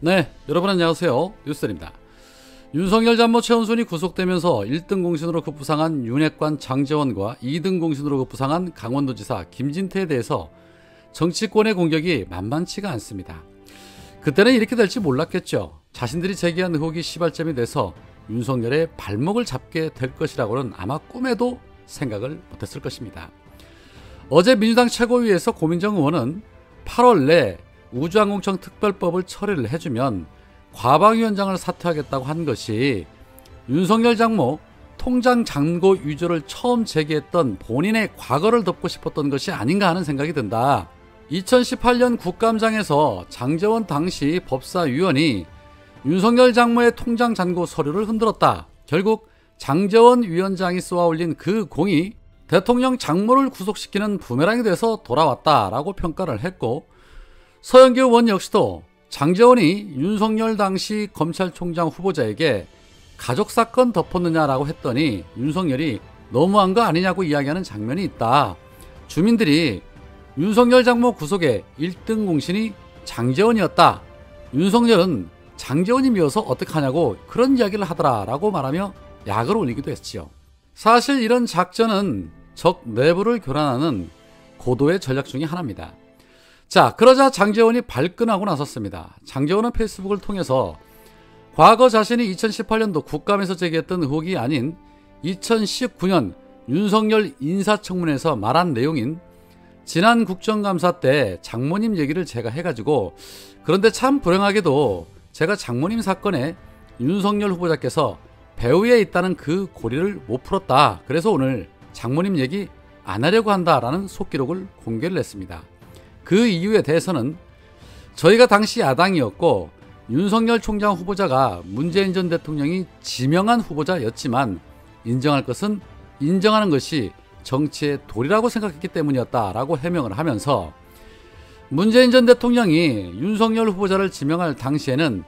네, 여러분 안녕하세요. 뉴스입니다. 윤석열 잠모 최은순이 구속되면서 1등 공신으로 급부상한 윤핵관 장제원과 2등 공신으로 급부상한 강원도지사 김진태에 대해서 정치권의 공격이 만만치가 않습니다. 그때는 이렇게 될지 몰랐겠죠. 자신들이 제기한 의혹이 시발점이 돼서 윤석열의 발목을 잡게 될 것이라고는 아마 꿈에도 생각을 못했을 것입니다. 어제 민주당 최고위에서 고민정 의원은 8월 내 우주항공청 특별법을 처리를 해주면 과방위원장을 사퇴하겠다고 한 것이 윤석열 장모 통장 잔고 위조를 처음 제기했던 본인의 과거를 덮고 싶었던 것이 아닌가 하는 생각이 든다. 2018년 국감장에서 장제원 당시 법사위원이 윤석열 장모의 통장 잔고 서류를 흔들었다. 결국 장제원 위원장이 쏘아올린 그 공이 대통령 장모를 구속시키는 부메랑이 돼서 돌아왔다라고 평가를 했고, 서영교 의원 역시도 장제원이 윤석열 당시 검찰총장 후보자에게 가족사건 덮었느냐라고 했더니 윤석열이 너무한 거 아니냐고 이야기하는 장면이 있다. 주민들이 윤석열 장모 구속의 1등 공신이 장제원이었다. 윤석열은 장제원이 미워서 어떡하냐고 그런 이야기를 하더라라고 말하며 약을 올리기도 했지요. 사실 이런 작전은 적 내부를 교란하는 고도의 전략 중에 하나입니다. 자, 그러자 장제원이 발끈하고 나섰습니다. 장제원은 페이스북을 통해서 과거 자신이 2018년도 국감에서 제기했던 의혹이 아닌 2019년 윤석열 인사청문회에서 말한 내용인 지난 국정감사 때 장모님 얘기를 제가 해가지고, 그런데 참 불행하게도 제가 장모님 사건에 윤석열 후보자께서 배후에 있다는 그 고리를 못 풀었다. 그래서 오늘 장모님 얘기 안 하려고 한다라는 속기록을 공개를 했습니다. 그 이유에 대해서는 저희가 당시 야당이었고 윤석열 총장 후보자가 문재인 전 대통령이 지명한 후보자였지만 인정할 것은 인정하는 것이 정치의 도리라고 생각했기 때문이었다라고 해명을 하면서, 문재인 전 대통령이 윤석열 후보자를 지명할 당시에는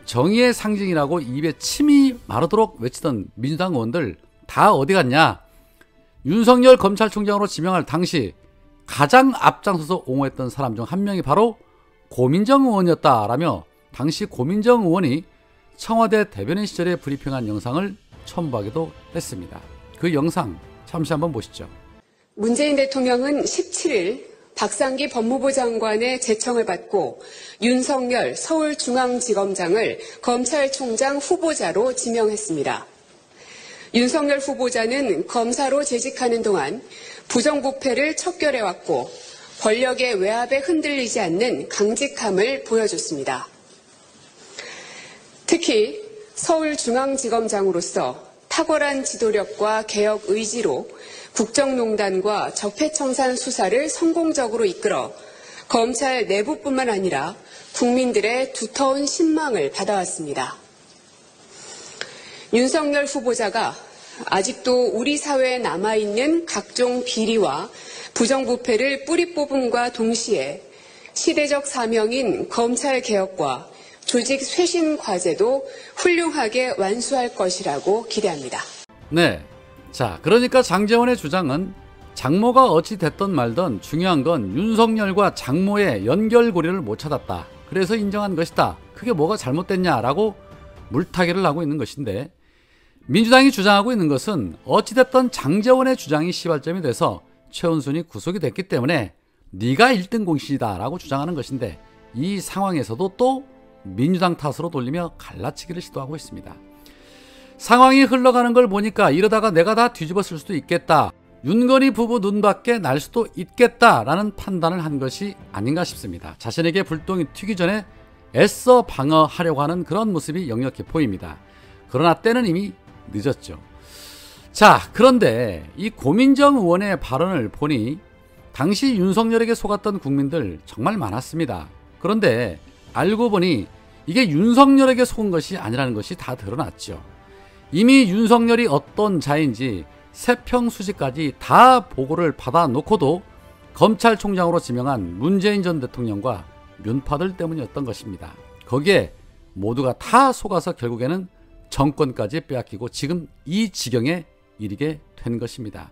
정의의 상징이라고 입에 침이 마르도록 외치던 민주당 의원들 다 어디 갔냐? 윤석열 검찰총장으로 지명할 당시 가장 앞장서서 옹호했던 사람 중 한 명이 바로 고민정 의원이었다라며 당시 고민정 의원이 청와대 대변인 시절에 브리핑한 영상을 첨부하기도 했습니다. 그 영상 잠시 한번 보시죠. 문재인 대통령은 17일 박상기 법무부 장관의 제청을 받고 윤석열 서울중앙지검장을 검찰총장 후보자로 지명했습니다. 윤석열 후보자는 검사로 재직하는 동안 부정부패를 척결해왔고 권력의 외압에 흔들리지 않는 강직함을 보여줬습니다. 특히 서울중앙지검장으로서 탁월한 지도력과 개혁 의지로 국정농단과 적폐청산 수사를 성공적으로 이끌어 검찰 내부뿐만 아니라 국민들의 두터운 신망을 받아왔습니다. 윤석열 후보자가 아직도 우리 사회에 남아있는 각종 비리와 부정부패를 뿌리 뽑음과 동시에 시대적 사명인 검찰개혁과 조직 쇄신 과제도 훌륭하게 완수할 것이라고 기대합니다. 네, 자, 그러니까 장제원의 주장은 장모가 어찌 됐든 말든 중요한 건 윤석열과 장모의 연결고리를 못 찾았다. 그래서 인정한 것이다. 그게 뭐가 잘못됐냐라고 물타기를 하고 있는 것인데, 민주당이 주장하고 있는 것은 어찌됐든 장제원의 주장이 시발점이 돼서 최은순이 구속이 됐기 때문에 네가 1등 공신이다 라고 주장하는 것인데, 이 상황에서도 또 민주당 탓으로 돌리며 갈라치기를 시도하고 있습니다. 상황이 흘러가는 걸 보니까 이러다가 내가 다 뒤집었을 수도 있겠다, 윤건희 부부 눈밖에 날 수도 있겠다라는 판단을 한 것이 아닌가 싶습니다. 자신에게 불똥이 튀기 전에 애써 방어하려고 하는 그런 모습이 역력해 보입니다. 그러나 때는 이미 늦었죠. 자, 그런데 이 고민정 의원의 발언을 보니 당시 윤석열에게 속았던 국민들 정말 많았습니다. 그런데 알고 보니 이게 윤석열에게 속은 것이 아니라는 것이 다 드러났죠. 이미 윤석열이 어떤 자인지 세평수지까지 다 보고를 받아놓고도 검찰총장으로 지명한 문재인 전 대통령과 윤파들 때문이었던 것입니다. 거기에 모두가 다 속아서 결국에는 정권까지 빼앗기고 지금 이 지경에 이르게 된 것입니다.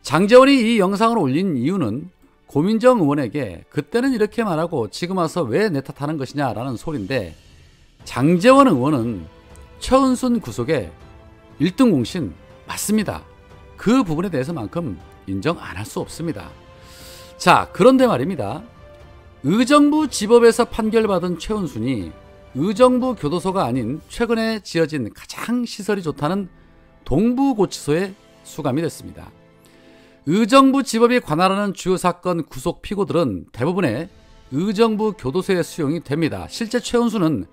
장제원이 이 영상을 올린 이유는 고민정 의원에게 그때는 이렇게 말하고 지금 와서 왜 내 탓하는 것이냐라는 소리인데, 장제원 의원은 최은순 구속의 1등 공신 맞습니다. 그 부분에 대해서만큼 인정 안 할 수 없습니다. 자, 그런데 말입니다. 의정부 지법에서 판결받은 최은순이 의정부 교도소가 아닌 최근에 지어진 가장 시설이 좋다는 동부고치소에 수감이 됐습니다. 의정부 지법이 관할하는 주요 사건 구속 피고들은 대부분의 의정부 교도소에 수용이 됩니다. 실제 최은순은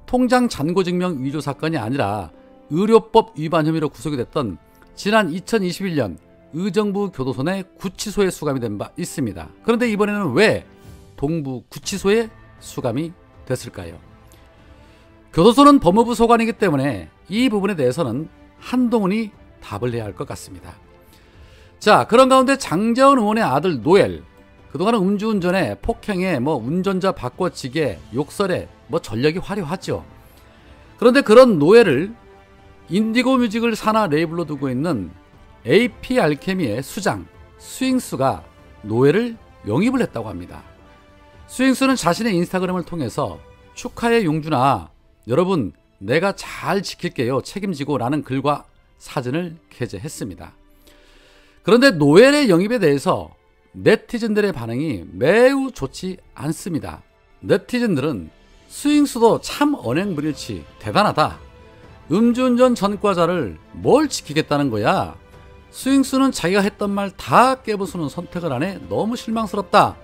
통장 잔고증명 위조 사건이 아니라 의료법 위반 혐의로 구속이 됐던 지난 2021년 의정부 교도소 내 구치소에 수감이 된 바 있습니다. 그런데 이번에는 왜 동부구치소에 수감이 됐을까요? 교도소는 법무부 소관이기 때문에 이 부분에 대해서는 한동훈이 답을 해야 할 것 같습니다. 자, 그런 가운데 장제원 의원의 아들 노엘, 그동안 음주운전에 폭행에 운전자 바꿔치기에 욕설에 전력이 화려하죠. 그런데 그런 노엘을 인디고 뮤직을 산하 레이블로 두고 있는 AP 알케미의 수장 스윙스가 노엘을 영입을 했다고 합니다. 스윙스는 자신의 인스타그램을 통해서 축하해 용준아, 여러분 내가 잘 지킬게요, 책임지고 라는 글과 사진을 게재했습니다. 그런데 노엘의 영입에 대해서 네티즌들의 반응이 매우 좋지 않습니다. 네티즌들은 스윙스도 참 언행불일치 대단하다, 음주운전 전과자를 뭘 지키겠다는 거야, 스윙스는 자기가 했던 말 다 깨부수는 선택을 하네, 너무 실망스럽다,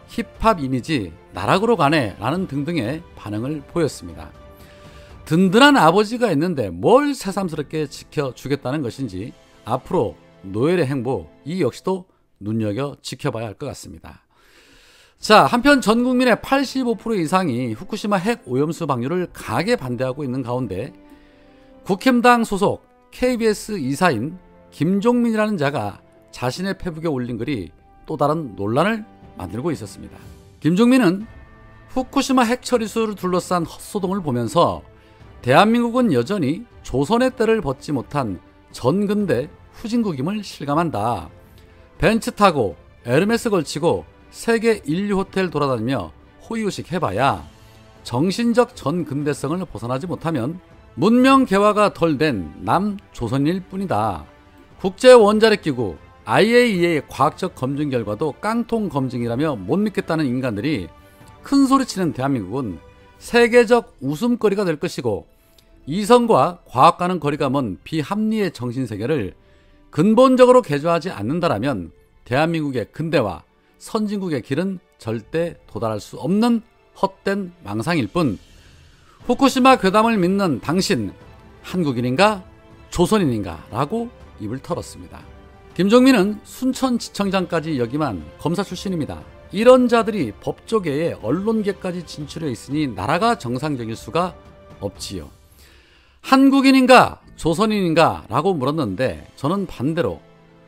힙합 이미지 나락으로 가네 라는 등등의 반응을 보였습니다. 든든한 아버지가 있는데 뭘 새삼스럽게 지켜주겠다는 것인지 앞으로 노엘의 행보 이 역시도 눈여겨 지켜봐야 할 것 같습니다. 자, 한편 전 국민의 85% 이상이 후쿠시마 핵 오염수 방류를 강하게 반대하고 있는 가운데 국힘당 소속 KBS 이사인 김종민이라는 자가 자신의 페북에 올린 글이 또 다른 논란을 만들고 있었습니다. 김종민은 후쿠시마 핵 처리수를 둘러싼 헛소동을 보면서 대한민국은 여전히 조선의 때를 벗지 못한 전근대 후진국임을 실감한다. 벤츠 타고 에르메스 걸치고 세계 인류 호텔 돌아다니며 호의호식 해봐야 정신적 전근대성을 벗어나지 못하면 문명 개화가 덜 된 남조선일 뿐이다. 국제원자력기구 IAEA의 과학적 검증 결과도 깡통 검증이라며 못 믿겠다는 인간들이 큰소리치는 대한민국은 세계적 웃음거리가 될 것이고, 이성과 과학과는 거리가 먼 비합리의 정신세계를 근본적으로 개조하지 않는다라면 대한민국의 근대화, 선진국의 길은 절대 도달할 수 없는 헛된 망상일 뿐, 후쿠시마 괴담을 믿는 당신 한국인인가 조선인인가 라고 입을 털었습니다. 김종민은 순천지청장까지 역임한 검사 출신입니다. 이런 자들이 법조계에 언론계까지 진출해 있으니 나라가 정상적일 수가 없지요. 한국인인가 조선인인가 라고 물었는데 저는 반대로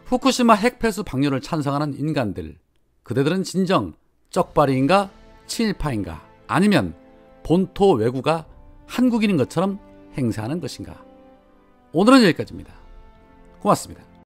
후쿠시마 핵폐수 방류를 찬성하는 인간들, 그대들은 진정 쩍바리인가 친일파인가, 아니면 본토 외구가 한국인인 것처럼 행세하는 것인가. 오늘은 여기까지입니다. 고맙습니다.